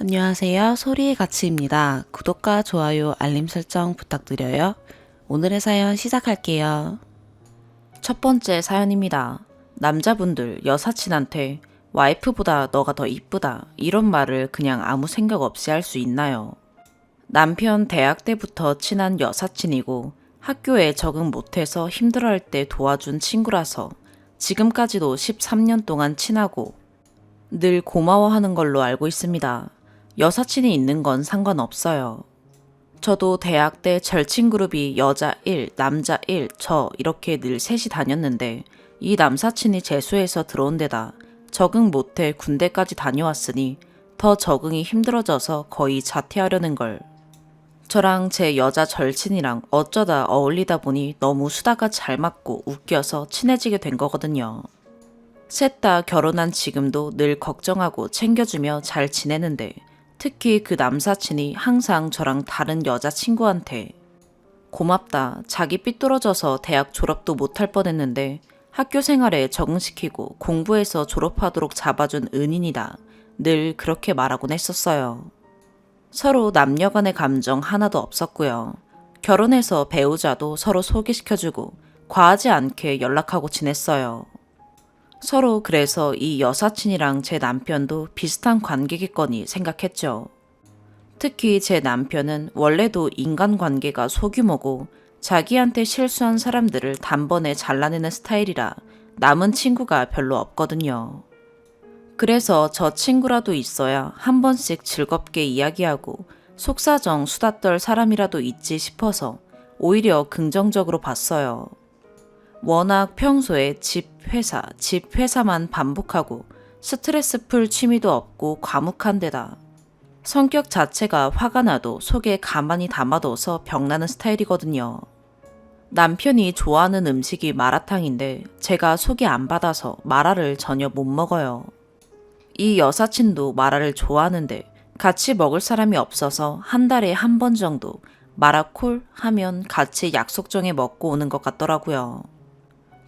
안녕하세요. 소리의 가치입니다. 구독과 좋아요, 알림 설정 부탁드려요. 오늘의 사연 시작할게요. 첫 번째 사연입니다. 남자분들 여사친한테 와이프보다 너가 더 이쁘다 이런 말을 그냥 아무 생각 없이 할 수 있나요? 남편 대학 때부터 친한 여사친이고 학교에 적응 못해서 힘들어할 때 도와준 친구라서 지금까지도 13년 동안 친하고 늘 고마워하는 걸로 알고 있습니다. 여사친이 있는 건 상관없어요. 저도 대학 때 절친 그룹이 여자 1, 남자 1, 저 이렇게 늘 셋이 다녔는데 이 남사친이 재수해서 들어온 데다 적응 못해 군대까지 다녀왔으니 더 적응이 힘들어져서 거의 자퇴하려는 걸. 저랑 제 여자 절친이랑 어쩌다 어울리다 보니 너무 수다가 잘 맞고 웃겨서 친해지게 된 거거든요. 셋 다 결혼한 지금도 늘 걱정하고 챙겨주며 잘 지내는데 특히 그 남사친이 항상 저랑 다른 여자친구한테 고맙다, 자기 삐뚤어져서 대학 졸업도 못할 뻔했는데 학교 생활에 적응시키고 공부해서 졸업하도록 잡아준 은인이다. 늘 그렇게 말하곤 했었어요. 서로 남녀 간의 감정 하나도 없었고요. 결혼해서 배우자도 서로 소개시켜주고 과하지 않게 연락하고 지냈어요. 서로 그래서 이 여사친이랑 제 남편도 비슷한 관계겠거니 생각했죠. 특히 제 남편은 원래도 인간관계가 소규모고 자기한테 실수한 사람들을 단번에 잘라내는 스타일이라 남은 친구가 별로 없거든요. 그래서 저 친구라도 있어야 한 번씩 즐겁게 이야기하고 속사정 수다 떨 사람이라도 있지 싶어서 오히려 긍정적으로 봤어요. 워낙 평소에 집, 회사만 반복하고 스트레스 풀 취미도 없고 과묵한 데다 성격 자체가 화가 나도 속에 가만히 담아둬서 병나는 스타일이거든요. 남편이 좋아하는 음식이 마라탕인데 제가 속이 안 받아서 마라를 전혀 못 먹어요. 이 여사친도 마라를 좋아하는데 같이 먹을 사람이 없어서 한 달에 한 번 정도 마라콜 하면 같이 약속 정해 먹고 오는 것 같더라고요.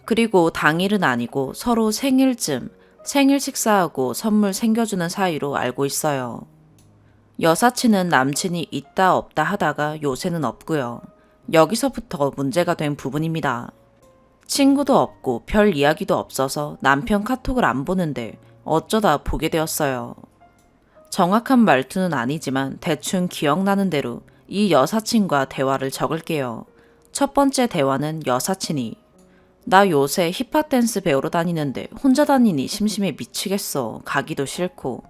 그리고 당일은 아니고 서로 생일쯤 생일 식사하고 선물 챙겨주는 사이로 알고 있어요. 여사친은 남친이 있다 없다 하다가 요새는 없고요. 여기서부터 문제가 된 부분입니다. 친구도 없고 별 이야기도 없어서 남편 카톡을 안 보는데 어쩌다 보게 되었어요. 정확한 말투는 아니지만 대충 기억나는 대로 이 여사친과 대화를 적을게요. 첫 번째 대화는 여사친이 나 요새 힙합 댄스 배우러 다니는데 혼자 다니니 심심해 미치겠어. 가기도 싫고.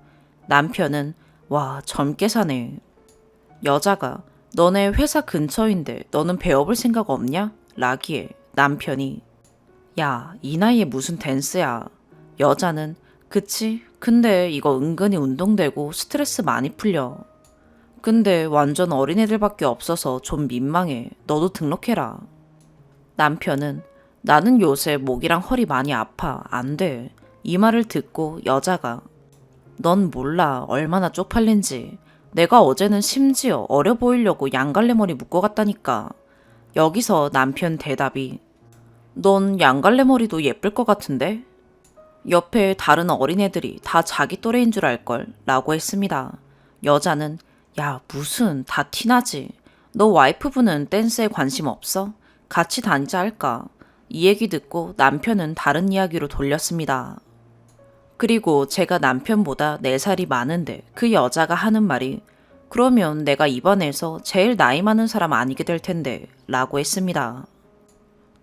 남편은 와 젊게 사네. 여자가 너네 회사 근처인데 너는 배워볼 생각 없냐? 라기에 남편이 야, 이 나이에 무슨 댄스야. 여자는 그치? 근데 이거 은근히 운동되고 스트레스 많이 풀려. 근데 완전 어린애들밖에 없어서 좀 민망해. 너도 등록해라. 남편은 나는 요새 목이랑 허리 많이 아파. 안 돼. 이 말을 듣고 여자가 넌 몰라 얼마나 쪽팔린지. 내가 어제는 심지어 어려 보이려고 양갈래 머리 묶어갔다니까. 여기서 남편 대답이 넌 양갈래 머리도 예쁠 것 같은데? 옆에 다른 어린애들이 다 자기 또래인 줄 알걸 라고 했습니다. 여자는 야 무슨 다 티나지. 너 와이프분은 댄스에 관심 없어? 같이 다니자 할까? 이 얘기 듣고 남편은 다른 이야기로 돌렸습니다. 그리고 제가 남편보다 4살이 많은데 그 여자가 하는 말이 그러면 내가 입안에서 제일 나이 많은 사람 아니게 될 텐데 라고 했습니다.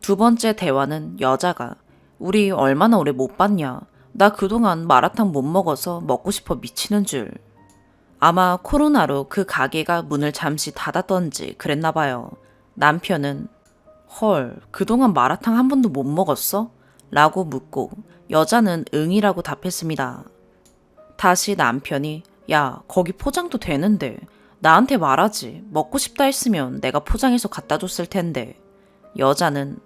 두 번째 대화는 여자가 우리 얼마나 오래 못 봤냐. 나 그동안 마라탕 못 먹어서 먹고 싶어 미치는 줄. 아마 코로나로 그 가게가 문을 잠시 닫았던지 그랬나 봐요. 남편은 헐, 그동안 마라탕 한 번도 못 먹었어? 라고 묻고 여자는 응이라고 답했습니다. 다시 남편이 야, 거기 포장도 되는데 나한테 말하지. 먹고 싶다 했으면 내가 포장해서 갖다 줬을 텐데. 여자는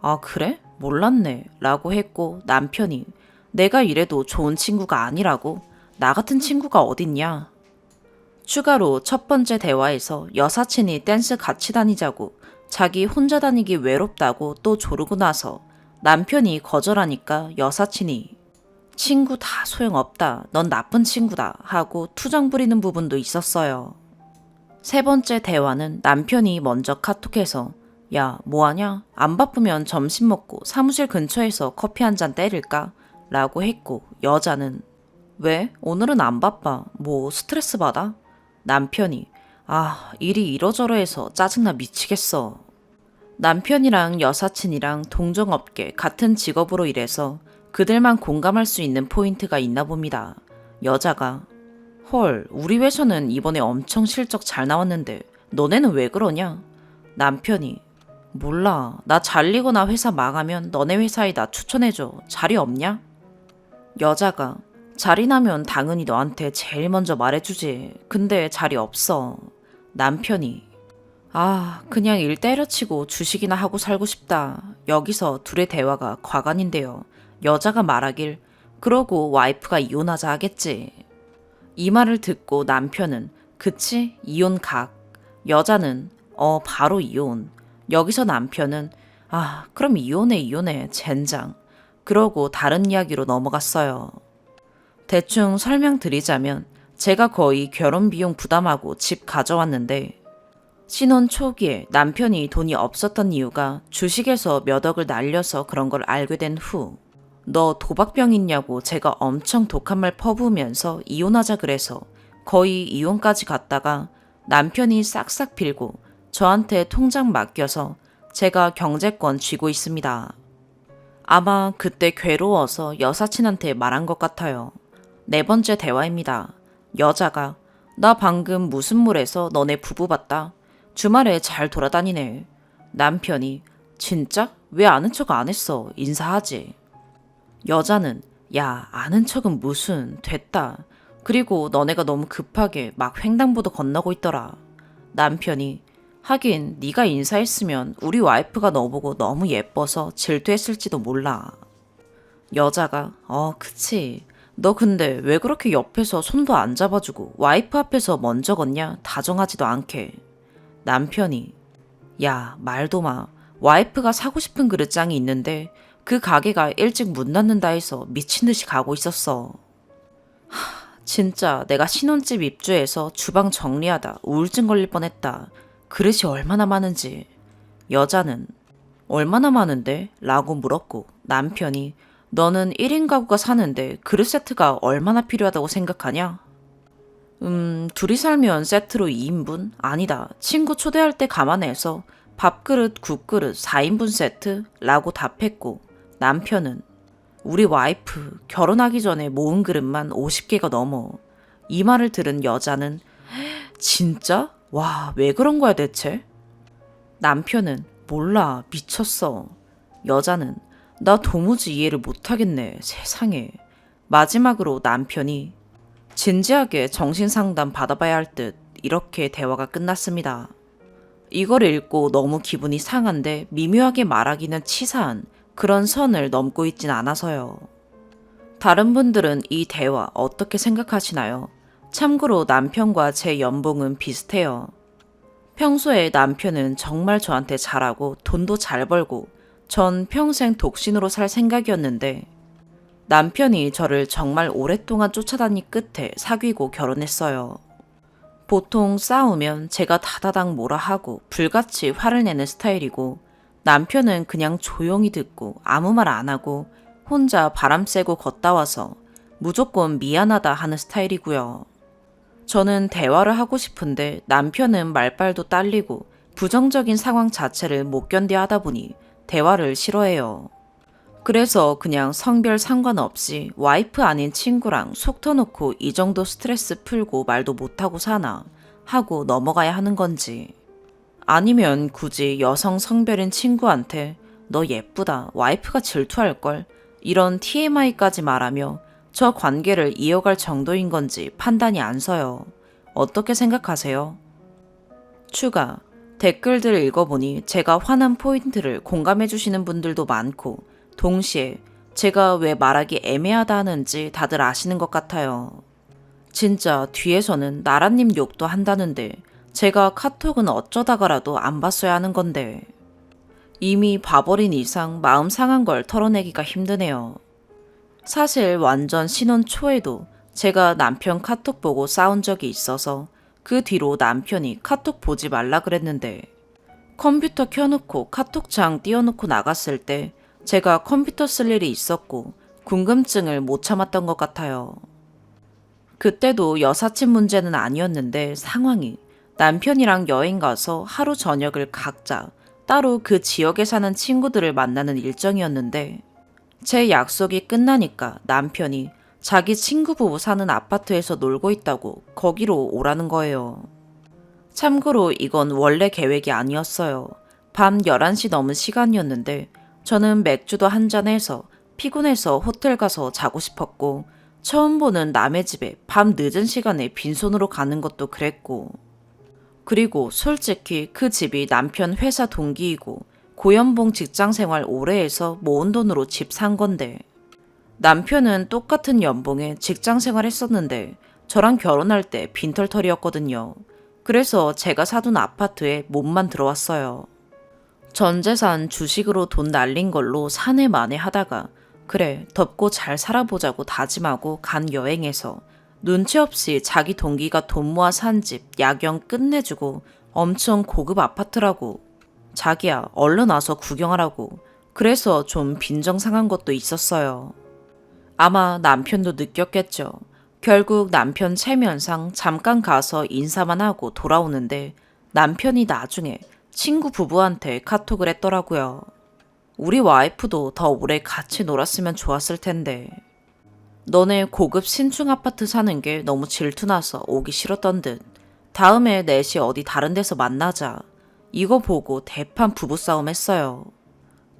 아, 그래? 몰랐네. 라고 했고 남편이 내가 이래도 좋은 친구가 아니라고? 나 같은 친구가 어딨냐? 추가로 첫 번째 대화에서 여사친이 댄스 같이 다니자고 자기 혼자 다니기 외롭다고 또 조르고 나서 남편이 거절하니까 여사친이 친구 다 소용없다. 넌 나쁜 친구다. 하고 투정 부리는 부분도 있었어요. 세 번째 대화는 남편이 먼저 카톡해서 야, 뭐하냐? 안 바쁘면 점심 먹고 사무실 근처에서 커피 한 잔 때릴까? 라고 했고 여자는 왜? 오늘은 안 바빠. 뭐 스트레스 받아? 남편이 일이 이러저러 해서 짜증나 미치겠어. 남편이랑 여사친이랑 동종업계 같은 직업으로 일해서 그들만 공감할 수 있는 포인트가 있나 봅니다. 여자가 헐, 우리 회사는 이번에 엄청 실적 잘 나왔는데 너네는 왜 그러냐? 남편이 몰라. 나 잘리거나 회사 망하면 너네 회사에 나 추천해줘. 자리 없냐? 여자가 자리 나면 당연히 너한테 제일 먼저 말해주지. 근데 자리 없어. 남편이 그냥 일 때려치고 주식이나 하고 살고 싶다. 여기서 둘의 대화가 과간인데요. 여자가 말하길 그러고 와이프가 이혼하자 하겠지. 이 말을 듣고 남편은 그치? 이혼 각. 여자는 바로 이혼. 여기서 남편은 그럼 이혼해 젠장. 그러고 다른 이야기로 넘어갔어요. 대충 설명드리자면 제가 거의 결혼 비용 부담하고 집 가져왔는데 신혼 초기에 남편이 돈이 없었던 이유가 주식에서 몇 억을 날려서 그런 걸 알게 된 후 너 도박병 있냐고 제가 엄청 독한 말 퍼부으면서 이혼하자 그래서 거의 이혼까지 갔다가 남편이 싹싹 빌고 저한테 통장 맡겨서 제가 경제권 쥐고 있습니다. 아마 그때 괴로워서 여사친한테 말한 것 같아요. 네 번째 대화입니다. 여자가 나 방금 무슨 물에서 너네 부부 봤다. 주말에 잘 돌아다니네. 남편이 진짜? 왜 아는 척 안 했어? 인사하지. 여자는 야, 아는 척은 무슨 됐다. 그리고 너네가 너무 급하게 막 횡단보도 건너고 있더라. 남편이 하긴 네가 인사했으면 우리 와이프가 너보고 너무 예뻐서 질투했을지도 몰라. 여자가 그치. 너 근데 왜 그렇게 옆에서 손도 안 잡아주고 와이프 앞에서 먼저 걷냐? 다정하지도 않게. 남편이 야, 말도 마. 와이프가 사고 싶은 그릇장이 있는데 그 가게가 일찍 문 닫는다 해서 미친 듯이 가고 있었어. 진짜 내가 신혼집 입주해서 주방 정리하다 우울증 걸릴 뻔했다. 그릇이 얼마나 많은지. 여자는 얼마나 많은데? 라고 물었고 남편이 너는 1인 가구가 사는데 그릇 세트가 얼마나 필요하다고 생각하냐? 둘이 살면 세트로 2인분? 아니다. 친구 초대할 때 감안해서 밥그릇, 국그릇 4인분 세트? 라고 답했고 남편은 우리 와이프 결혼하기 전에 모은 그릇만 50개가 넘어. 이 말을 들은 여자는 진짜? 와, 왜 그런 거야 대체? 남편은 몰라, 미쳤어. 여자는 나 도무지 이해를 못하겠네, 세상에. 마지막으로 남편이 진지하게 정신상담 받아봐야 할 듯 이렇게 대화가 끝났습니다. 이걸 읽고 너무 기분이 상한데 미묘하게 말하기는 치사한 그런 선을 넘고 있진 않아서요. 다른 분들은 이 대화 어떻게 생각하시나요? 참고로 남편과 제 연봉은 비슷해요. 평소에 남편은 정말 저한테 잘하고 돈도 잘 벌고 전 평생 독신으로 살 생각이었는데 남편이 저를 정말 오랫동안 쫓아다닌 끝에 사귀고 결혼했어요. 보통 싸우면 제가 다다닥 뭐라 하고 불같이 화를 내는 스타일이고 남편은 그냥 조용히 듣고 아무 말 안 하고 혼자 바람 쐬고 걷다 와서 무조건 미안하다 하는 스타일이고요. 저는 대화를 하고 싶은데 남편은 말빨도 딸리고 부정적인 상황 자체를 못 견뎌 하다 보니 대화를 싫어해요. 그래서 그냥 성별 상관없이 와이프 아닌 친구랑 속 터놓고 이 정도 스트레스 풀고 말도 못하고 사나 하고 넘어가야 하는 건지, 아니면 굳이 여성 성별인 친구한테 너 예쁘다, 와이프가 질투할걸, 이런 TMI까지 말하며 저 관계를 이어갈 정도인 건지 판단이 안 서요. 어떻게 생각하세요? 추가, 댓글들 읽어보니 제가 화난 포인트를 공감해주시는 분들도 많고 동시에 제가 왜 말하기 애매하다 하는지 다들 아시는 것 같아요. 진짜 뒤에서는 나라님 욕도 한다는데 제가 카톡은 어쩌다가라도 안 봤어야 하는 건데 이미 봐버린 이상 마음 상한 걸 털어내기가 힘드네요. 사실 완전 신혼 초에도 제가 남편 카톡 보고 싸운 적이 있어서 그 뒤로 남편이 카톡 보지 말라 그랬는데 컴퓨터 켜놓고 카톡창 띄워놓고 나갔을 때 제가 컴퓨터 쓸 일이 있었고 궁금증을 못 참았던 것 같아요. 그때도 여사친 문제는 아니었는데 상황이 남편이랑 여행 가서 하루 저녁을 각자 따로 그 지역에 사는 친구들을 만나는 일정이었는데 제 약속이 끝나니까 남편이 자기 친구 부부 사는 아파트에서 놀고 있다고 거기로 오라는 거예요. 참고로 이건 원래 계획이 아니었어요. 밤 11시 넘은 시간이었는데 저는 맥주도 한잔해서 피곤해서 호텔 가서 자고 싶었고 처음 보는 남의 집에 밤 늦은 시간에 빈손으로 가는 것도 그랬고 그리고 솔직히 그 집이 남편 회사 동기이고 고연봉 직장 생활 오래 해서 모은 돈으로 집 산 건데 남편은 똑같은 연봉에 직장 생활 했었는데 저랑 결혼할 때 빈털털이었거든요. 그래서 제가 사둔 아파트에 몸만 들어왔어요. 전 재산 주식으로 돈 날린 걸로 사내 만에 하다가 그래 덥고 잘 살아보자고 다짐하고 간 여행에서 눈치 없이 자기 동기가 돈 모아 산 집 야경 끝내주고 엄청 고급 아파트라고 자기야 얼른 와서 구경하라고 그래서 좀 빈정상한 것도 있었어요. 아마 남편도 느꼈겠죠. 결국 남편 체면상 잠깐 가서 인사만 하고 돌아오는데 남편이 나중에 친구 부부한테 카톡을 했더라고요. 우리 와이프도 더 오래 같이 놀았으면 좋았을 텐데. 너네 고급 신축 아파트 사는 게 너무 질투나서 오기 싫었던 듯. 다음에 넷이 어디 다른 데서 만나자. 이거 보고 대판 부부싸움 했어요.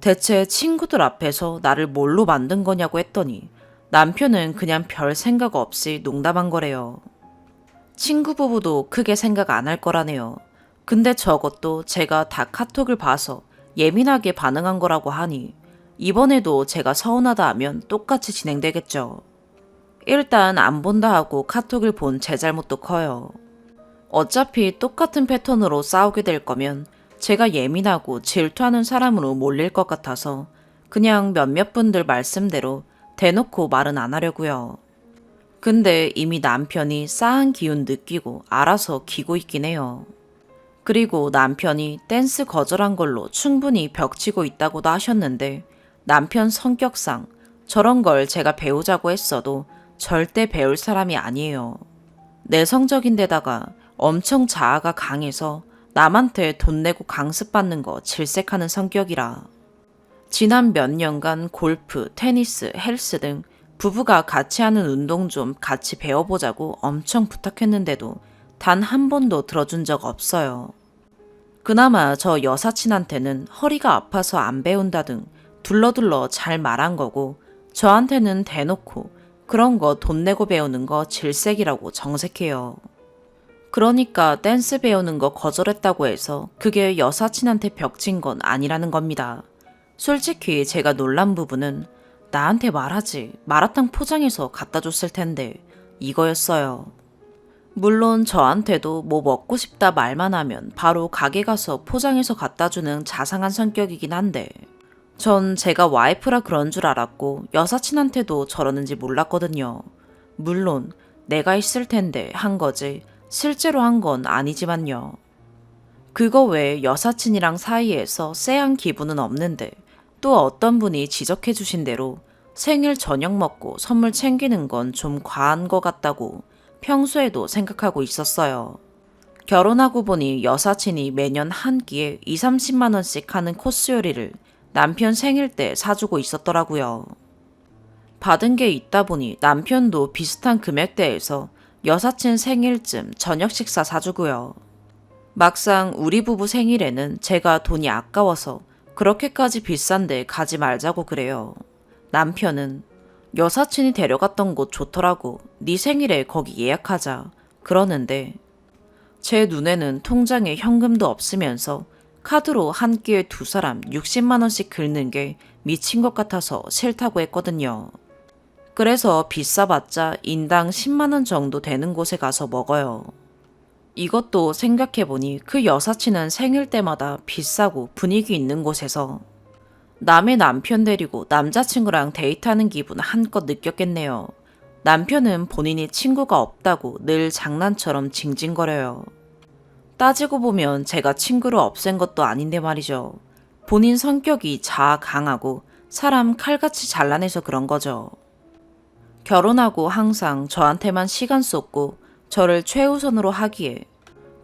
대체 친구들 앞에서 나를 뭘로 만든 거냐고 했더니 남편은 그냥 별 생각 없이 농담한 거래요. 친구 부부도 크게 생각 안 할 거라네요. 근데 저것도 제가 다 카톡을 봐서 예민하게 반응한 거라고 하니 이번에도 제가 서운하다 하면 똑같이 진행되겠죠. 일단 안 본다 하고 카톡을 본 제 잘못도 커요. 어차피 똑같은 패턴으로 싸우게 될 거면 제가 예민하고 질투하는 사람으로 몰릴 것 같아서 그냥 몇몇 분들 말씀대로 대놓고 말은 안 하려고요. 근데 이미 남편이 싸한 기운 느끼고 알아서 기고 있긴 해요. 그리고 남편이 댄스 거절한 걸로 충분히 벽치고 있다고도 하셨는데 남편 성격상 저런 걸 제가 배우자고 했어도 절대 배울 사람이 아니에요. 내성적인 데다가 엄청 자아가 강해서 남한테 돈 내고 강습받는 거 질색하는 성격이라. 지난 몇 년간 골프, 테니스, 헬스 등 부부가 같이 하는 운동 좀 같이 배워보자고 엄청 부탁했는데도 단 한 번도 들어준 적 없어요. 그나마 저 여사친한테는 허리가 아파서 안 배운다 등 둘러둘러 잘 말한 거고 저한테는 대놓고 그런 거 돈 내고 배우는 거 질색이라고 정색해요. 그러니까 댄스 배우는 거 거절했다고 해서 그게 여사친한테 벽친 건 아니라는 겁니다. 솔직히 제가 놀란 부분은 나한테 말하지 마라탕 포장해서 갖다 줬을 텐데 이거였어요. 물론 저한테도 뭐 먹고 싶다 말만 하면 바로 가게 가서 포장해서 갖다 주는 자상한 성격이긴 한데 전 제가 와이프라 그런 줄 알았고 여사친한테도 저러는지 몰랐거든요. 물론 내가 있을 텐데 한 거지 실제로 한 건 아니지만요. 그거 외에 여사친이랑 사이에서 쎄한 기분은 없는데 또 어떤 분이 지적해 주신 대로 생일 저녁 먹고 선물 챙기는 건 좀 과한 것 같다고 평소에도 생각하고 있었어요. 결혼하고 보니 여사친이 매년 한 끼에 2, 30만 원씩 하는 코스 요리를 남편 생일 때 사주고 있었더라고요. 받은 게 있다 보니 남편도 비슷한 금액대에서 여사친 생일쯤 저녁 식사 사주고요. 막상 우리 부부 생일에는 제가 돈이 아까워서 그렇게까지 비싼데 가지 말자고 그래요. 남편은 여사친이 데려갔던 곳 좋더라고. 네 생일에 거기 예약하자. 그러는데 제 눈에는 통장에 현금도 없으면서 카드로 한 끼에 두 사람 60만 원씩 긁는 게 미친 것 같아서 싫다고 했거든요. 그래서 비싸봤자 인당 10만 원 정도 되는 곳에 가서 먹어요. 이것도 생각해보니 그 여사친은 생일 때마다 비싸고 분위기 있는 곳에서 남의 남편 데리고 남자친구랑 데이트하는 기분 한껏 느꼈겠네요. 남편은 본인이 친구가 없다고 늘 장난처럼 징징거려요. 따지고 보면 제가 친구를 없앤 것도 아닌데 말이죠. 본인 성격이 자아 강하고 사람 칼같이 잘라내서 그런 거죠. 결혼하고 항상 저한테만 시간 쏟고 저를 최우선으로 하기에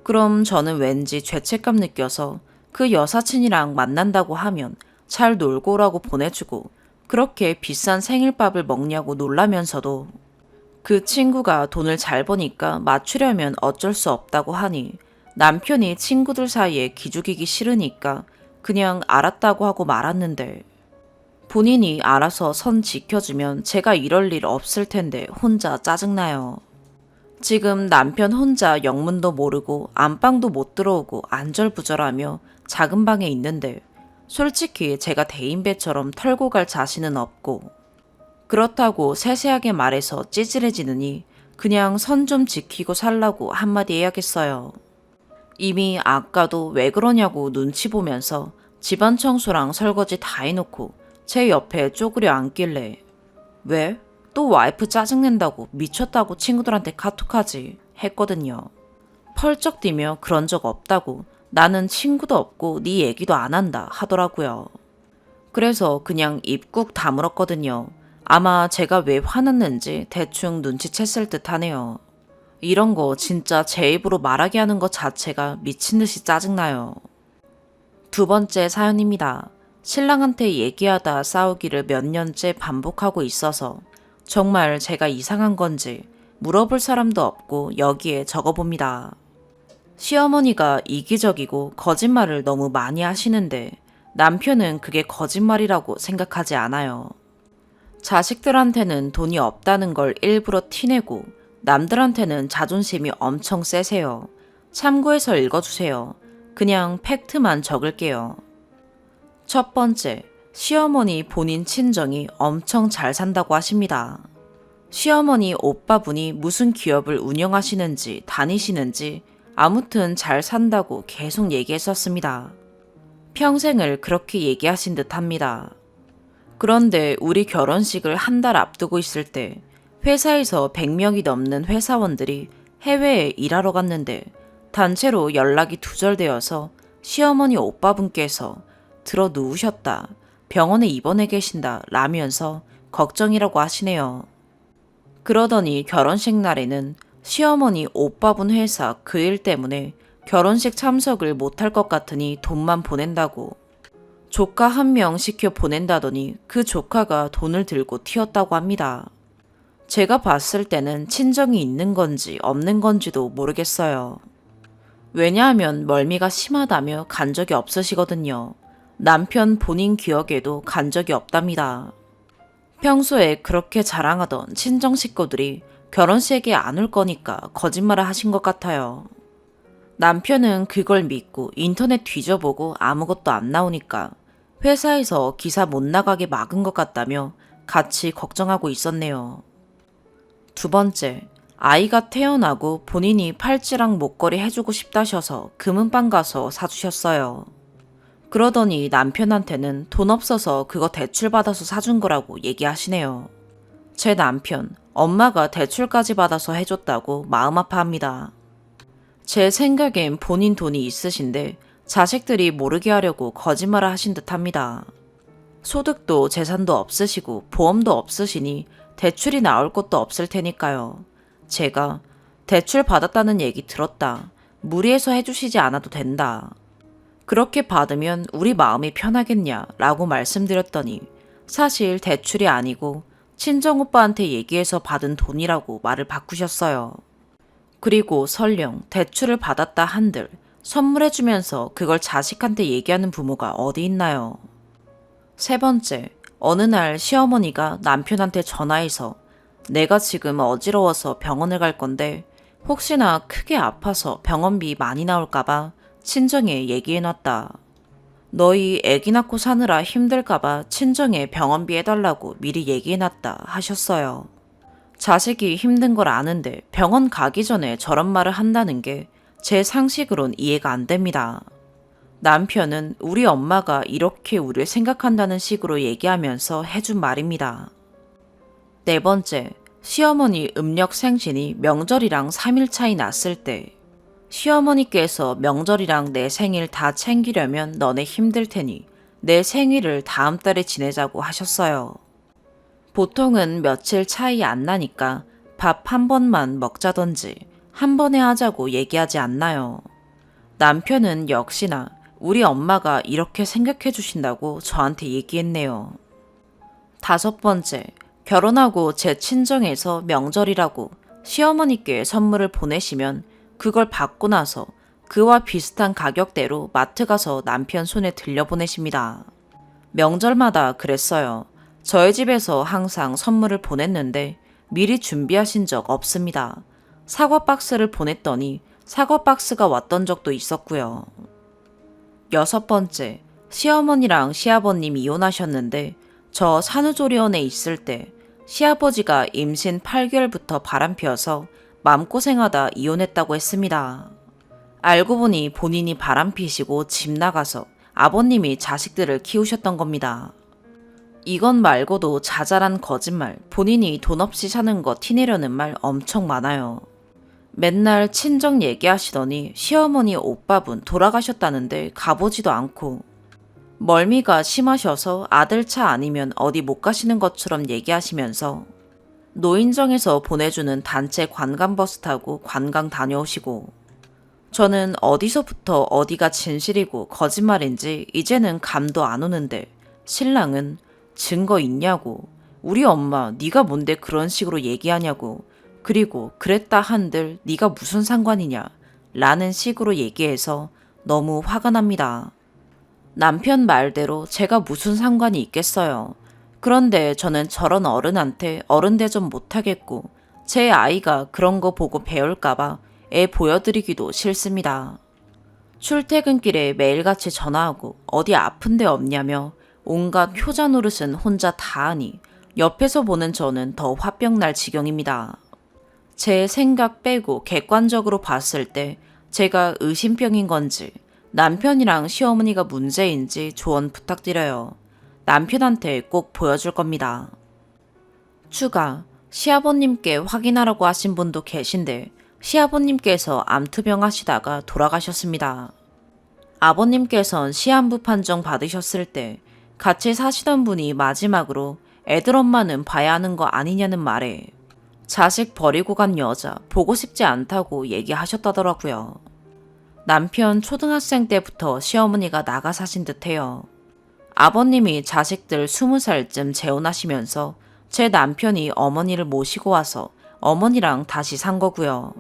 그럼 저는 왠지 죄책감 느껴서 그 여사친이랑 만난다고 하면 잘 놀고 오라고 보내주고 그렇게 비싼 생일밥을 먹냐고 놀라면서도 그 친구가 돈을 잘 버니까 맞추려면 어쩔 수 없다고 하니 남편이 친구들 사이에 기죽이기 싫으니까 그냥 알았다고 하고 말았는데 본인이 알아서 선 지켜주면 제가 이럴 일 없을 텐데 혼자 짜증나요. 지금 남편 혼자 영문도 모르고 안방도 못 들어오고 안절부절하며 작은 방에 있는데 솔직히 제가 대인배처럼 털고 갈 자신은 없고 그렇다고 세세하게 말해서 찌질해지느니 그냥 선 좀 지키고 살라고 한마디 해야겠어요. 이미 아까도 왜 그러냐고 눈치 보면서 집안 청소랑 설거지 다 해놓고 제 옆에 쪼그려 앉길래 왜? 또 와이프 짜증낸다고 미쳤다고 친구들한테 카톡하지 했거든요. 펄쩍 뛰며 그런 적 없다고 나는 친구도 없고 네 얘기도 안 한다 하더라고요. 그래서 그냥 입 꾹 다물었거든요. 아마 제가 왜 화났는지 대충 눈치챘을 듯 하네요. 이런 거 진짜 제 입으로 말하게 하는 것 자체가 미친 듯이 짜증나요. 두 번째 사연입니다. 신랑한테 얘기하다 싸우기를 몇 년째 반복하고 있어서 정말 제가 이상한 건지 물어볼 사람도 없고 여기에 적어봅니다. 시어머니가 이기적이고 거짓말을 너무 많이 하시는데 남편은 그게 거짓말이라고 생각하지 않아요. 자식들한테는 돈이 없다는 걸 일부러 티내고 남들한테는 자존심이 엄청 세세요. 참고해서 읽어주세요. 그냥 팩트만 적을게요. 첫 번째, 시어머니 본인 친정이 엄청 잘 산다고 하십니다. 시어머니 오빠분이 무슨 기업을 운영하시는지 다니시는지 아무튼 잘 산다고 계속 얘기했었습니다. 평생을 그렇게 얘기하신 듯 합니다. 그런데 우리 결혼식을 한 달 앞두고 있을 때 회사에서 100명이 넘는 회사원들이 해외에 일하러 갔는데 단체로 연락이 두절되어서 시어머니 오빠분께서 들어 누우셨다, 병원에 입원해 계신다 라면서 걱정이라고 하시네요. 그러더니 결혼식 날에는 시어머니 오빠분 회사 그 일 때문에 결혼식 참석을 못할 것 같으니 돈만 보낸다고 조카 한 명 시켜 보낸다더니 그 조카가 돈을 들고 튀었다고 합니다. 제가 봤을 때는 친정이 있는 건지 없는 건지도 모르겠어요. 왜냐하면 멀미가 심하다며 간 적이 없으시거든요. 남편 본인 기억에도 간 적이 없답니다. 평소에 그렇게 자랑하던 친정 식구들이 결혼식에 안 올 거니까 거짓말을 하신 것 같아요. 남편은 그걸 믿고 인터넷 뒤져보고 아무것도 안 나오니까 회사에서 기사 못 나가게 막은 것 같다며 같이 걱정하고 있었네요. 두 번째, 아이가 태어나고 본인이 팔찌랑 목걸이 해주고 싶다셔서 금은방 가서 사주셨어요. 그러더니 남편한테는 돈 없어서 그거 대출받아서 사준 거라고 얘기하시네요. 제 남편, 엄마가 대출까지 받아서 해줬다고 마음 아파합니다. 제 생각엔 본인 돈이 있으신데 자식들이 모르게 하려고 거짓말을 하신 듯 합니다. 소득도 재산도 없으시고 보험도 없으시니 대출이 나올 것도 없을 테니까요. 제가 대출 받았다는 얘기 들었다. 무리해서 해주시지 않아도 된다. 그렇게 받으면 우리 마음이 편하겠냐 라고 말씀드렸더니 사실 대출이 아니고 친정오빠한테 얘기해서 받은 돈이라고 말을 바꾸셨어요. 그리고 설령 대출을 받았다 한들 선물해주면서 그걸 자식한테 얘기하는 부모가 어디 있나요? 세 번째, 어느 날 시어머니가 남편한테 전화해서 내가 지금 어지러워서 병원을 갈 건데 혹시나 크게 아파서 병원비 많이 나올까봐 친정에 얘기해놨다. 너희 애기 낳고 사느라 힘들까봐 친정에 병원비 해달라고 미리 얘기해놨다 하셨어요. 자식이 힘든 걸 아는데 병원 가기 전에 저런 말을 한다는 게 제 상식으론 이해가 안 됩니다. 남편은 우리 엄마가 이렇게 우리를 생각한다는 식으로 얘기하면서 해준 말입니다. 네 번째, 시어머니 음력 생신이 명절이랑 3일 차이 났을 때 시어머니께서 명절이랑 내 생일 다 챙기려면 너네 힘들 테니 내 생일을 다음 달에 지내자고 하셨어요. 보통은 며칠 차이 안 나니까 밥 한 번만 먹자던지 한 번에 하자고 얘기하지 않나요? 남편은 역시나 우리 엄마가 이렇게 생각해 주신다고 저한테 얘기했네요. 다섯 번째, 결혼하고 제 친정에서 명절이라고 시어머니께 선물을 보내시면 그걸 받고 나서 그와 비슷한 가격대로 마트 가서 남편 손에 들려보내십니다. 명절마다 그랬어요. 저희 집에서 항상 선물을 보냈는데 미리 준비하신 적 없습니다. 사과 박스를 보냈더니 사과 박스가 왔던 적도 있었고요. 여섯 번째, 시어머니랑 시아버님 이혼하셨는데 저 산후조리원에 있을 때 시아버지가 임신 8개월부터 바람피어서 마음고생하다 이혼했다고 했습니다. 알고 보니 본인이 바람피시고 집 나가서 아버님이 자식들을 키우셨던 겁니다. 이건 말고도 자잘한 거짓말, 본인이 돈 없이 사는 거 티내려는 말 엄청 많아요. 맨날 친정 얘기하시더니 시어머니 오빠분 돌아가셨다는데 가보지도 않고 멀미가 심하셔서 아들 차 아니면 어디 못 가시는 것처럼 얘기하시면서 노인정에서 보내주는 단체 관광버스 타고 관광 다녀오시고 저는 어디서부터 어디가 진실이고 거짓말인지 이제는 감도 안 오는데 신랑은 증거 있냐고 우리 엄마 네가 뭔데 그런 식으로 얘기하냐고 그리고 그랬다 한들 네가 무슨 상관이냐 라는 식으로 얘기해서 너무 화가 납니다. 남편 말대로 제가 무슨 상관이 있겠어요. 그런데 저는 저런 어른한테 어른 대접 못하겠고 제 아이가 그런 거 보고 배울까봐 애 보여드리기도 싫습니다. 출퇴근길에 매일같이 전화하고 어디 아픈 데 없냐며 온갖 효자 노릇은 혼자 다 하니 옆에서 보는 저는 더 화병 날 지경입니다. 제 생각 빼고 객관적으로 봤을 때 제가 의심병인 건지 남편이랑 시어머니가 문제인지 조언 부탁드려요. 남편한테 꼭 보여줄 겁니다. 추가, 시아버님께 확인하라고 하신 분도 계신데 시아버님께서 암투병 하시다가 돌아가셨습니다. 아버님께선 시한부 판정 받으셨을 때 같이 사시던 분이 마지막으로 애들 엄마는 봐야 하는 거 아니냐는 말에 자식 버리고 간 여자 보고 싶지 않다고 얘기하셨다더라고요. 남편 초등학생 때부터 시어머니가 나가 사신 듯해요. 아버님이 자식들 20살쯤 재혼하시면서 제 남편이 어머니를 모시고 와서 어머니랑 다시 산 거고요.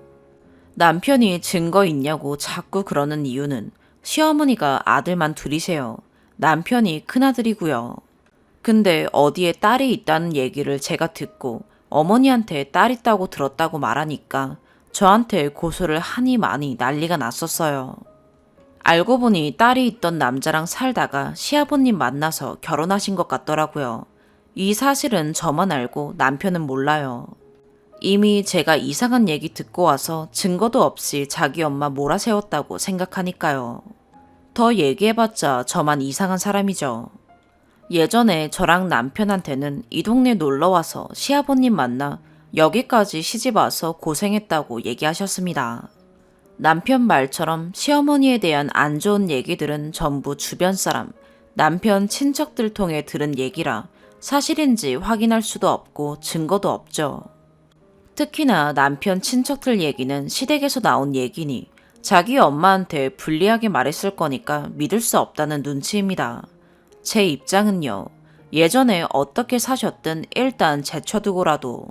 남편이 증거 있냐고 자꾸 그러는 이유는 시어머니가 아들만 둘이세요. 남편이 큰아들이고요. 근데 어디에 딸이 있다는 얘기를 제가 듣고 어머니한테 딸 있다고 들었다고 말하니까 저한테 고소를 하니 많이 난리가 났었어요. 알고 보니 딸이 있던 남자랑 살다가 시아버님 만나서 결혼하신 것 같더라고요. 이 사실은 저만 알고 남편은 몰라요. 이미 제가 이상한 얘기 듣고 와서 증거도 없이 자기 엄마 몰아세웠다고 생각하니까요. 더 얘기해봤자 저만 이상한 사람이죠. 예전에 저랑 남편한테는 이 동네 놀러와서 시아버님 만나 여기까지 시집와서 고생했다고 얘기하셨습니다. 남편 말처럼 시어머니에 대한 안 좋은 얘기들은 전부 주변 사람, 남편 친척들 통해 들은 얘기라 사실인지 확인할 수도 없고 증거도 없죠. 특히나 남편 친척들 얘기는 시댁에서 나온 얘기니 자기 엄마한테 불리하게 말했을 거니까 믿을 수 없다는 눈치입니다. 제 입장은요. 예전에 어떻게 사셨든 일단 제쳐두고라도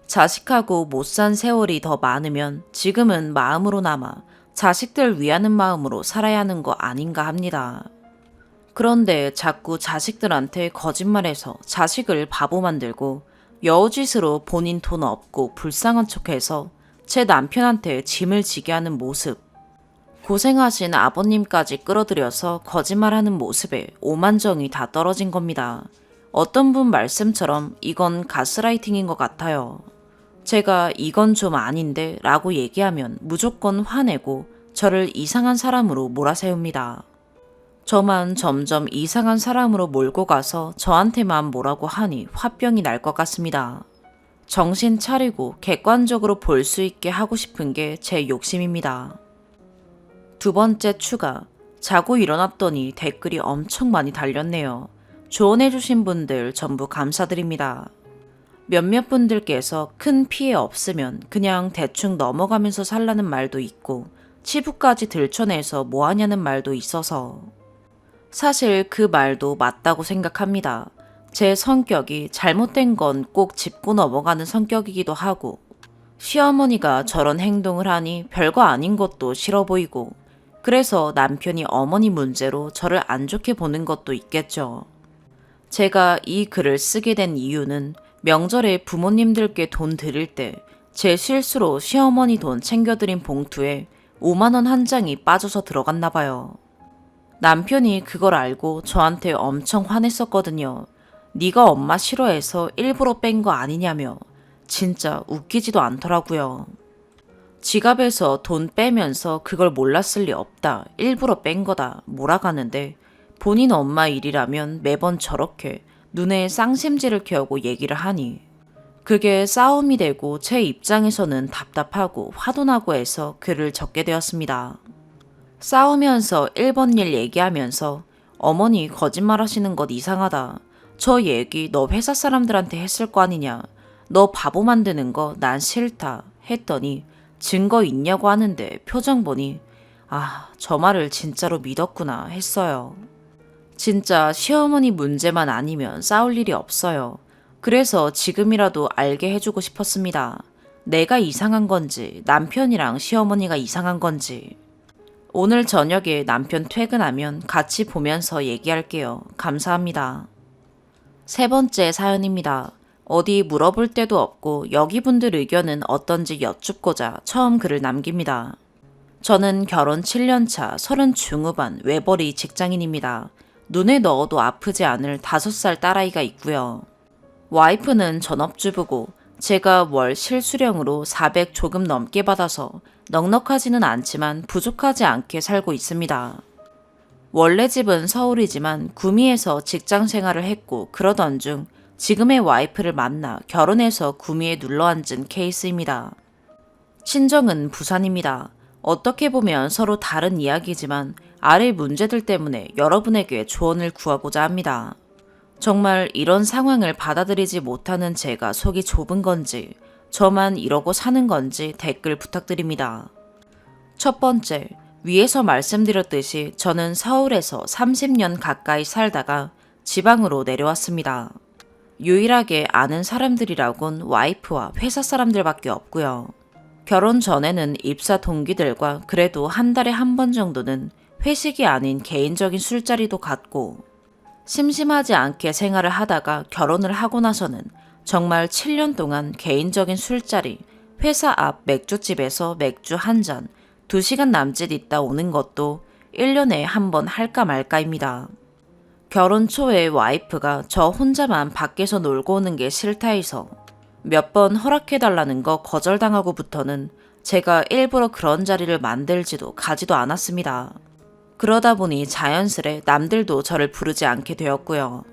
자식하고 못 산 세월이 더 많으면 지금은 마음으로나마 자식들 위하는 마음으로 살아야 하는 거 아닌가 합니다. 그런데 자꾸 자식들한테 거짓말해서 자식을 바보 만들고 여우짓으로 본인 돈 없고 불쌍한 척해서 제 남편한테 짐을 지게 하는 모습, 고생하신 아버님까지 끌어들여서 거짓말하는 모습에 오만정이 다 떨어진 겁니다. 어떤 분 말씀처럼 이건 가스라이팅인 것 같아요. 제가 이건 좀 아닌데 라고 얘기하면 무조건 화내고 저를 이상한 사람으로 몰아세웁니다. 저만 점점 이상한 사람으로 몰고 가서 저한테만 뭐라고 하니 화병이 날 것 같습니다. 정신 차리고 객관적으로 볼 수 있게 하고 싶은 게 제 욕심입니다. 두 번째 추가. 자고 일어났더니 댓글이 엄청 많이 달렸네요. 조언해주신 분들 전부 감사드립니다. 몇몇 분들께서 큰 피해 없으면 그냥 대충 넘어가면서 살라는 말도 있고 치부까지 들춰내서 뭐하냐는 말도 있어서 사실 그 말도 맞다고 생각합니다. 제 성격이 잘못된 건 꼭 짚고 넘어가는 성격이기도 하고 시어머니가 저런 행동을 하니 별거 아닌 것도 싫어 보이고 그래서 남편이 어머니 문제로 저를 안 좋게 보는 것도 있겠죠. 제가 이 글을 쓰게 된 이유는 명절에 부모님들께 돈 드릴 때 제 실수로 시어머니 돈 챙겨드린 봉투에 5만 원 한 장이 빠져서 들어갔나 봐요. 남편이 그걸 알고 저한테 엄청 화냈었거든요. 네가 엄마 싫어해서 일부러 뺀 거 아니냐며. 진짜 웃기지도 않더라고요. 지갑에서 돈 빼면서 그걸 몰랐을 리 없다. 일부러 뺀 거다. 몰아가는데 본인 엄마 일이라면 매번 저렇게 눈에 쌍심지를 켜고 얘기를 하니 그게 싸움이 되고 제 입장에서는 답답하고 화도 나고 해서 글을 적게 되었습니다. 싸우면서 1번 일 얘기하면서 어머니 거짓말 하시는 것 이상하다. 저 얘기 너 회사 사람들한테 했을 거 아니냐. 너 바보 만드는 거 난 싫다 했더니 증거 있냐고 하는데 표정 보니 아, 저 말을 진짜로 믿었구나 했어요. 진짜 시어머니 문제만 아니면 싸울 일이 없어요. 그래서 지금이라도 알게 해주고 싶었습니다. 내가 이상한 건지 남편이랑 시어머니가 이상한 건지. 오늘 저녁에 남편 퇴근하면 같이 보면서 얘기할게요. 감사합니다. 세 번째 사연입니다. 어디 물어볼 데도 없고 여기 분들 의견은 어떤지 여쭙고자 처음 글을 남깁니다. 저는 결혼 7년차 30 중후반 외벌이 직장인입니다. 눈에 넣어도 아프지 않을 5살 딸아이가 있고요. 와이프는 전업주부고 제가 월 실수령으로 400 조금 넘게 받아서 넉넉하지는 않지만 부족하지 않게 살고 있습니다. 원래 집은 서울이지만 구미에서 직장 생활을 했고 그러던 중 지금의 와이프를 만나 결혼해서 구미에 눌러앉은 케이스입니다. 친정은 부산입니다. 어떻게 보면 서로 다른 이야기지만 아래 문제들 때문에 여러분에게 조언을 구하고자 합니다. 정말 이런 상황을 받아들이지 못하는 제가 속이 좁은 건지 저만 이러고 사는 건지 댓글 부탁드립니다. 첫 번째, 위에서 말씀드렸듯이 저는 서울에서 30년 가까이 살다가 지방으로 내려왔습니다. 유일하게 아는 사람들이라곤 와이프와 회사 사람들밖에 없고요. 결혼 전에는 입사 동기들과 그래도 한 달에 한 번 정도는 회식이 아닌 개인적인 술자리도 갔고 심심하지 않게 생활을 하다가 결혼을 하고 나서는 정말 7년 동안 개인적인 술자리, 회사 앞 맥주집에서 맥주 한 잔, 2시간 남짓 있다 오는 것도 1년에 한 번 할까 말까입니다. 결혼 초에 와이프가 저 혼자만 밖에서 놀고 오는 게 싫다 해서 몇 번 허락해달라는 거 거절당하고부터는 제가 일부러 그런 자리를 만들지도 가지도 않았습니다. 그러다 보니 자연스레 남들도 저를 부르지 않게 되었고요.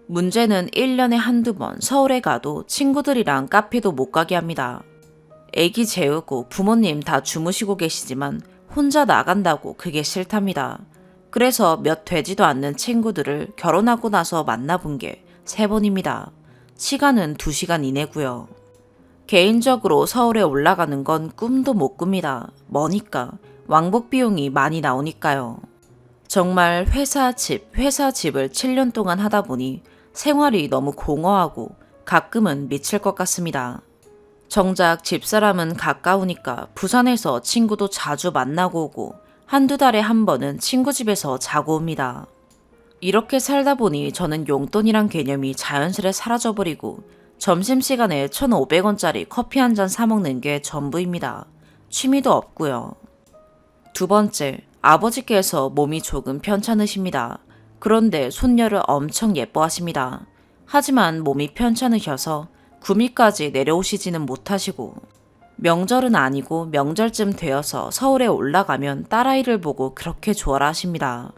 문제는 1년에 한두 번 서울에 가도 친구들이랑 카페도 못 가게 합니다. 애기 재우고 부모님 다 주무시고 계시지만 혼자 나간다고 그게 싫답니다. 그래서 몇 되지도 않는 친구들을 결혼하고 나서 만나본 게 3번입니다. 시간은 2시간 이내고요. 개인적으로 서울에 올라가는 건 꿈도 못 꿉니다. 머니까 왕복 비용이 많이 나오니까요. 정말 회사 집을 7년 동안 하다 보니 생활이 너무 공허하고 가끔은 미칠 것 같습니다. 정작 집사람은 가까우니까 부산에서 친구도 자주 만나고 오고 한두 달에 한 번은 친구 집에서 자고 옵니다. 이렇게 살다 보니 저는 용돈이란 개념이 자연스레 사라져버리고 점심시간에 1,500원짜리 커피 한 잔 사먹는 게 전부입니다. 취미도 없고요. 두 번째, 아버지께서 몸이 조금 편찮으십니다. 그런데 손녀를 엄청 예뻐하십니다. 하지만 몸이 편찮으셔서 구미까지 내려오시지는 못하시고 명절은 아니고 명절쯤 되어서 서울에 올라가면 딸아이를 보고 그렇게 좋아라 하십니다.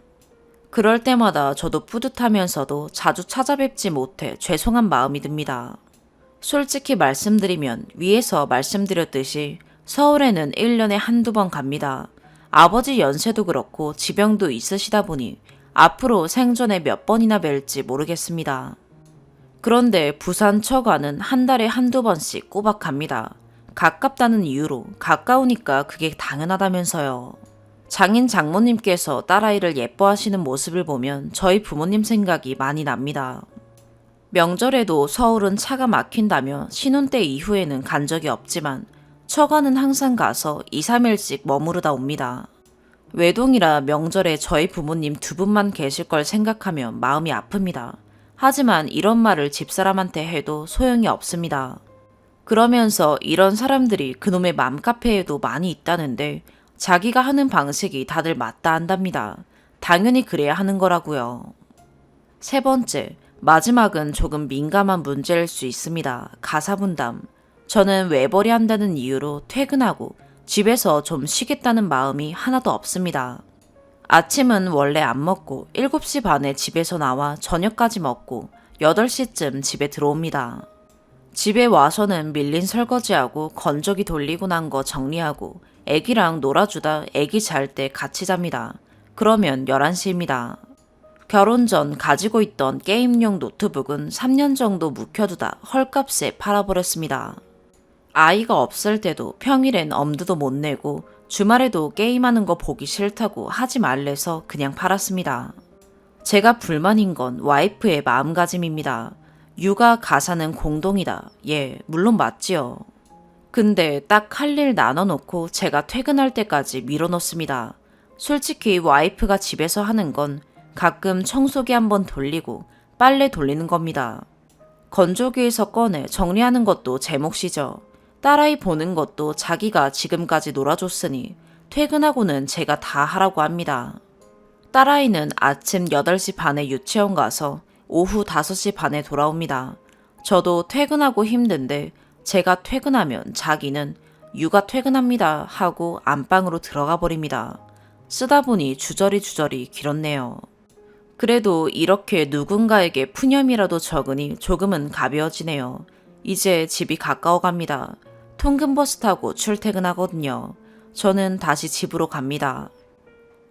그럴 때마다 저도 뿌듯하면서도 자주 찾아뵙지 못해 죄송한 마음이 듭니다. 솔직히 말씀드리면 위에서 말씀드렸듯이 서울에는 1년에 한두 번 갑니다. 아버지 연세도 그렇고 지병도 있으시다 보니 앞으로 생전에 몇 번이나 뵐지 모르겠습니다. 그런데 부산 처가는 한 달에 한두 번씩 꼬박 갑니다. 가깝다는 이유로 가까우니까 그게 당연하다면서요. 장인 장모님께서 딸아이를 예뻐하시는 모습을 보면 저희 부모님 생각이 많이 납니다. 명절에도 서울은 차가 막힌다며 신혼 때 이후에는 간 적이 없지만 처가는 항상 가서 2, 3일씩 머무르다 옵니다. 외동이라 명절에 저희 부모님 두 분만 계실 걸 생각하면 마음이 아픕니다. 하지만 이런 말을 집사람한테 해도 소용이 없습니다. 그러면서 이런 사람들이 그놈의 맘카페에도 많이 있다는데 자기가 하는 방식이 다들 맞다 한답니다. 당연히 그래야 하는 거라고요. 세 번째, 마지막은 조금 민감한 문제일 수 있습니다. 가사 분담. 저는 외벌이 한다는 이유로 퇴근하고 집에서 좀 쉬겠다는 마음이 하나도 없습니다. 아침은 원래 안 먹고 7시 반에 집에서 나와 저녁까지 먹고 8시쯤 집에 들어옵니다. 집에 와서는 밀린 설거지하고 건조기 돌리고 난 거 정리하고 애기랑 놀아주다 애기 잘 때 같이 잡니다. 그러면 11시입니다. 결혼 전 가지고 있던 게임용 노트북은 3년 정도 묵혀두다 헐값에 팔아버렸습니다. 아이가 없을 때도 평일엔 엄두도 못 내고 주말에도 게임하는 거 보기 싫다고 하지 말래서 그냥 팔았습니다. 제가 불만인 건 와이프의 마음가짐입니다. 육아 가사는 공동이다. 예, 물론 맞지요. 근데 딱 할 일 나눠놓고 제가 퇴근할 때까지 밀어놓습니다. 솔직히 와이프가 집에서 하는 건 가끔 청소기 한번 돌리고 빨래 돌리는 겁니다. 건조기에서 꺼내 정리하는 것도 제 몫이죠. 딸아이 보는 것도 자기가 지금까지 놀아줬으니 퇴근하고는 제가 다 하라고 합니다. 딸아이는 아침 8시 반에 유치원 가서 오후 5시 반에 돌아옵니다. 저도 퇴근하고 힘든데 제가 퇴근하면 자기는 육아 퇴근합니다 하고 안방으로 들어가 버립니다. 쓰다 보니 주저리 길었네요. 그래도 이렇게 누군가에게 푸념이라도 적으니 조금은 가벼워지네요. 이제 집이 가까워 갑니다. 통근버스 타고 출퇴근하거든요. 저는 다시 집으로 갑니다.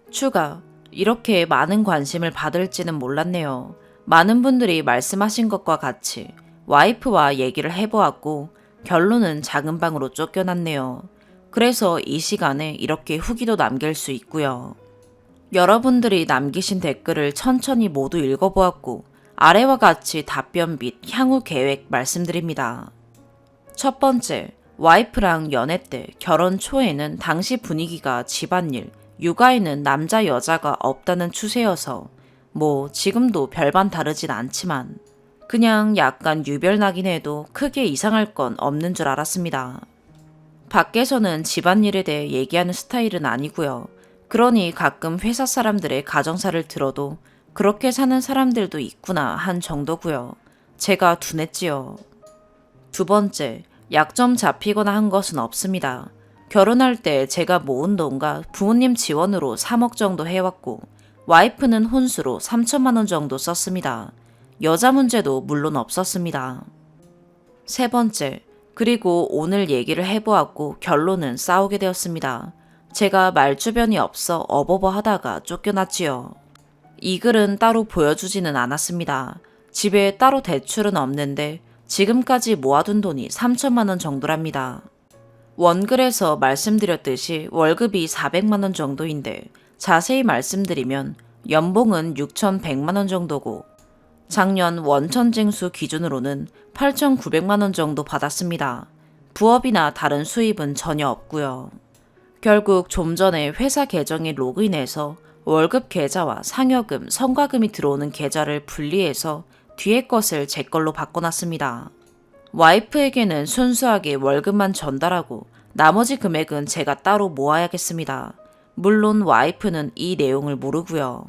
추가. 이렇게 많은 관심을 받을지는 몰랐네요. 많은 분들이 말씀하신 것과 같이 와이프와 얘기를 해보았고 결론은 작은 방으로 쫓겨났네요. 그래서 이 시간에 이렇게 후기도 남길 수 있고요. 여러분들이 남기신 댓글을 천천히 모두 읽어보았고 아래와 같이 답변 및 향후 계획 말씀드립니다. 첫 번째, 와이프랑 연애 때 결혼 초에는 당시 분위기가 집안일, 육아에는 남자 여자가 없다는 추세여서 지금도 별반 다르진 않지만 그냥 약간 유별나긴 해도 크게 이상할 건 없는 줄 알았습니다. 밖에서는 집안일에 대해 얘기하는 스타일은 아니고요. 그러니 가끔 회사 사람들의 가정사를 들어도 그렇게 사는 사람들도 있구나 한 정도고요. 제가 둔했지요. 두 번째, 약점 잡히거나 한 것은 없습니다. 결혼할 때 제가 모은 돈과 부모님 지원으로 3억 정도 해왔고 와이프는 혼수로 3천만 원 정도 썼습니다. 여자 문제도 물론 없었습니다. 세 번째, 그리고 오늘 얘기를 해보았고 결론은 싸우게 되었습니다. 제가 말주변이 없어 어버버 하다가 쫓겨났지요. 이 글은 따로 보여주지는 않았습니다. 집에 따로 대출은 없는데 지금까지 모아둔 돈이 3천만 원 정도랍니다. 원글에서 말씀드렸듯이 월급이 400만 원 정도인데 자세히 말씀드리면 연봉은 6,100만 원 정도고 작년 원천징수 기준으로는 8,900만 원 정도 받았습니다. 부업이나 다른 수입은 전혀 없고요. 결국 좀 전에 회사 계정에 로그인해서 월급 계좌와 상여금, 성과금이 들어오는 계좌를 분리해서 뒤에 것을 제 걸로 바꿔놨습니다. 와이프에게는 순수하게 월급만 전달하고 나머지 금액은 제가 따로 모아야겠습니다. 물론 와이프는 이 내용을 모르고요.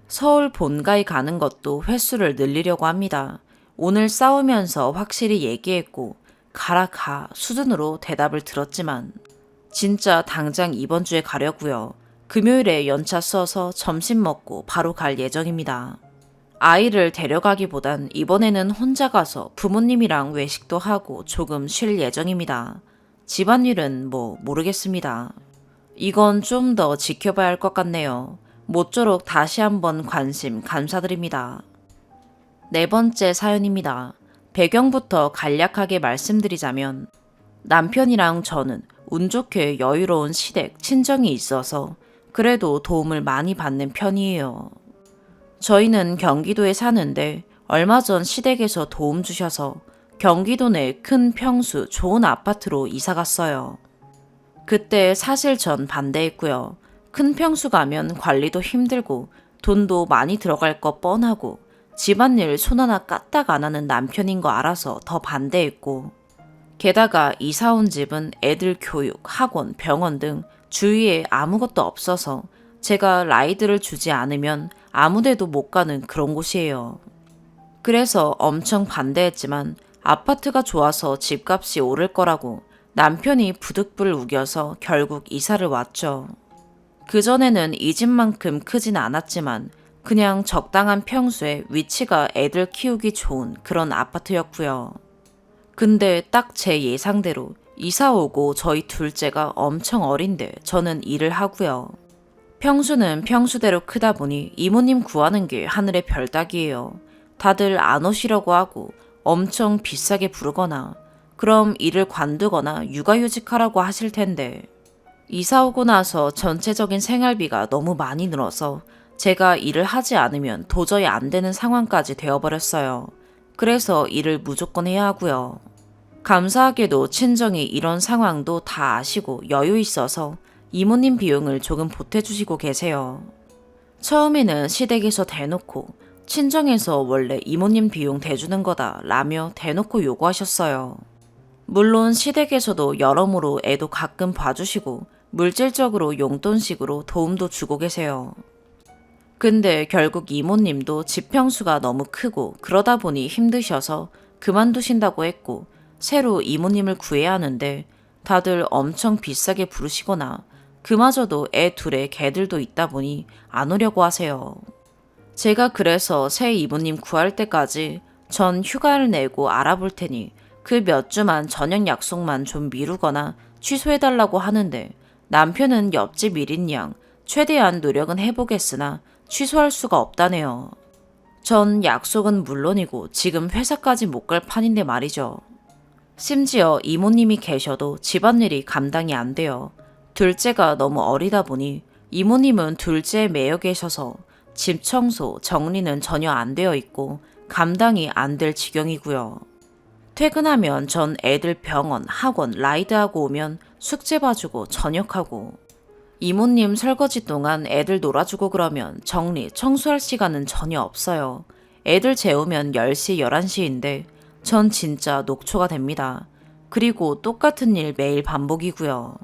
서울 본가에 가는 것도 횟수를 늘리려고 합니다. 오늘 싸우면서 확실히 얘기했고 가라 가 수준으로 대답을 들었지만 진짜 당장 이번 주에 가려고요. 금요일에 연차 써서 점심 먹고 바로 갈 예정입니다. 아이를 데려가기보단 이번에는 혼자 가서 부모님이랑 외식도 하고 조금 쉴 예정입니다. 집안일은 모르겠습니다. 이건 좀 더 지켜봐야 할 것 같네요. 모쪼록 다시 한번 관심 감사드립니다. 네 번째 사연입니다. 배경부터 간략하게 말씀드리자면 남편이랑 저는 운 좋게 여유로운 시댁 친정이 있어서 그래도 도움을 많이 받는 편이에요. 저희는 경기도에 사는데 얼마 전 시댁에서 도움 주셔서 경기도 내 큰 평수 좋은 아파트로 이사 갔어요. 그때 사실 전 반대했고요. 큰 평수 가면 관리도 힘들고 돈도 많이 들어갈 거 뻔하고 집안일 손 하나 까딱 안 하는 남편인 거 알아서 더 반대했고, 게다가 이사 온 집은 애들 교육, 학원, 병원 등 주위에 아무것도 없어서 제가 라이드를 주지 않으면 아무 데도 못 가는 그런 곳이에요. 그래서 엄청 반대했지만 아파트가 좋아서 집값이 오를 거라고 남편이 부득불 우겨서 결국 이사를 왔죠. 그전에는 이 집만큼 크진 않았지만 그냥 적당한 평수에 위치가 애들 키우기 좋은 그런 아파트였고요. 근데 딱 제 예상대로 이사 오고 저희 둘째가 엄청 어린데 저는 일을 하고요. 평수는 평수대로 크다 보니 이모님 구하는 게 하늘의 별 따기예요. 다들 안 오시려고 하고 엄청 비싸게 부르거나 그럼 일을 관두거나 육아휴직하라고 하실 텐데, 이사 오고 나서 전체적인 생활비가 너무 많이 늘어서 제가 일을 하지 않으면 도저히 안 되는 상황까지 되어버렸어요. 그래서 일을 무조건 해야 하고요. 감사하게도 친정이 이런 상황도 다 아시고 여유 있어서 이모님 비용을 조금 보태주시고 계세요. 처음에는 시댁에서 대놓고 친정에서 원래 이모님 비용 대주는 거다 라며 대놓고 요구하셨어요. 물론 시댁에서도 여러모로 애도 가끔 봐주시고 물질적으로 용돈식으로 도움도 주고 계세요. 근데 결국 이모님도 집 평수가 너무 크고 그러다 보니 힘드셔서 그만두신다고 했고 새로 이모님을 구해야 하는데 다들 엄청 비싸게 부르시거나 그마저도 애 둘에 개들도 있다 보니 안 오려고 하세요. 제가 그래서 새 이모님 구할 때까지 전 휴가를 내고 알아볼 테니 그 몇 주만 저녁 약속만 좀 미루거나 취소해달라고 하는데 남편은 옆집 일인 양 최대한 노력은 해보겠으나 취소할 수가 없다네요. 전 약속은 물론이고 지금 회사까지 못 갈 판인데 말이죠. 심지어 이모님이 계셔도 집안일이 감당이 안 돼요. 둘째가 너무 어리다 보니 이모님은 둘째에 매여 계셔서 집 청소, 정리는 전혀 안 되어 있고 감당이 안 될 지경이고요. 퇴근하면 전 애들 병원, 학원, 라이드하고 오면 숙제 봐주고 저녁하고 이모님 설거지 동안 애들 놀아주고 그러면 정리, 청소할 시간은 전혀 없어요. 애들 재우면 10시, 11시인데 전 진짜 녹초가 됩니다. 그리고 똑같은 일 매일 반복이고요.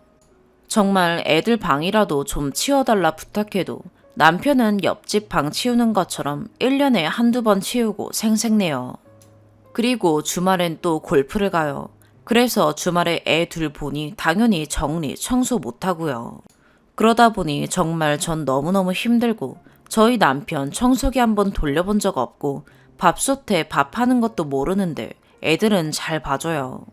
정말 애들 방이라도 좀 치워달라 부탁해도 남편은 옆집 방 치우는 것처럼 1년에 한두 번 치우고 생색내요. 그리고 주말엔 또 골프를 가요. 그래서 주말에 애 둘 보니 당연히 정리, 청소 못하고요. 그러다 보니 정말 전 너무너무 힘들고 저희 남편 청소기 한번 돌려본 적 없고 밥솥에 밥하는 것도 모르는데 애들은 잘 봐줘요.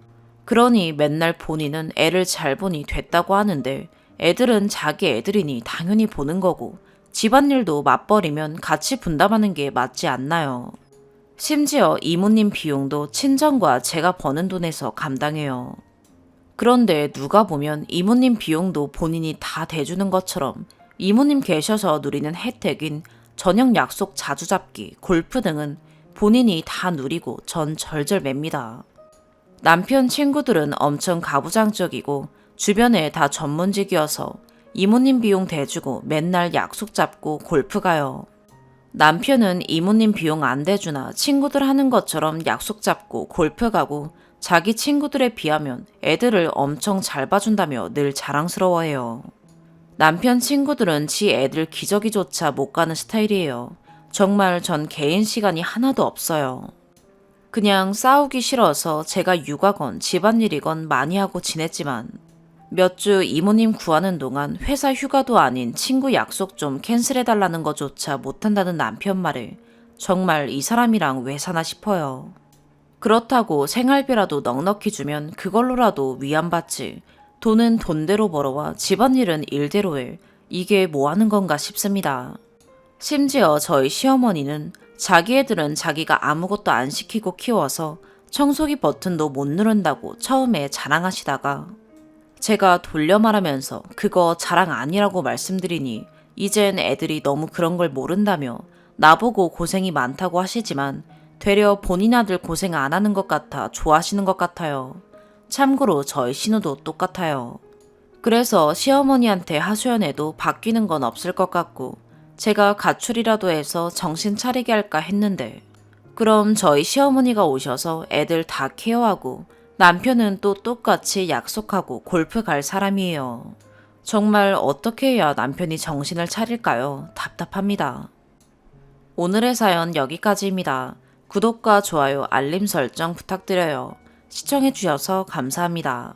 그러니 맨날 본인은 애를 잘 보니 됐다고 하는데 애들은 자기 애들이니 당연히 보는 거고 집안일도 맞벌이면 같이 분담하는 게 맞지 않나요. 심지어 이모님 비용도 친정과 제가 버는 돈에서 감당해요. 그런데 누가 보면 이모님 비용도 본인이 다 대주는 것처럼 이모님 계셔서 누리는 혜택인 저녁 약속 자주 잡기, 골프 등은 본인이 다 누리고 전 절절맵니다. 남편 친구들은 엄청 가부장적이고 주변에 다 전문직이어서 이모님 비용 대주고 맨날 약속 잡고 골프 가요. 남편은 이모님 비용 안 대주나 친구들 하는 것처럼 약속 잡고 골프 가고 자기 친구들에 비하면 애들을 엄청 잘 봐준다며 늘 자랑스러워해요. 남편 친구들은 지 애들 기저귀조차 못 가는 스타일이에요. 정말 전 개인 시간이 하나도 없어요. 그냥 싸우기 싫어서 제가 육아건 집안일이건 많이 하고 지냈지만 몇 주 이모님 구하는 동안 회사 휴가도 아닌 친구 약속 좀 캔슬해달라는 것조차 못한다는 남편 말에 정말 이 사람이랑 왜 사나 싶어요. 그렇다고 생활비라도 넉넉히 주면 그걸로라도 위안받지. 돈은 돈대로 벌어와 집안일은 일대로 해. 이게 뭐 하는 건가 싶습니다. 심지어 저희 시어머니는 자기 애들은 자기가 아무것도 안 시키고 키워서 청소기 버튼도 못 누른다고 처음에 자랑하시다가 제가 돌려 말하면서 그거 자랑 아니라고 말씀드리니 이젠 애들이 너무 그런 걸 모른다며 나보고 고생이 많다고 하시지만 되려 본인 아들 고생 안 하는 것 같아 좋아하시는 것 같아요. 참고로 저희 신우도 똑같아요. 그래서 시어머니한테 하소연해도 바뀌는 건 없을 것 같고 제가 가출이라도 해서 정신 차리게 할까 했는데 그럼 저희 시어머니가 오셔서 애들 다 케어하고 남편은 또 똑같이 약속하고 골프 갈 사람이에요. 정말 어떻게 해야 남편이 정신을 차릴까요? 답답합니다. 오늘의 사연 여기까지입니다. 구독과 좋아요, 알림 설정 부탁드려요. 시청해주셔서 감사합니다.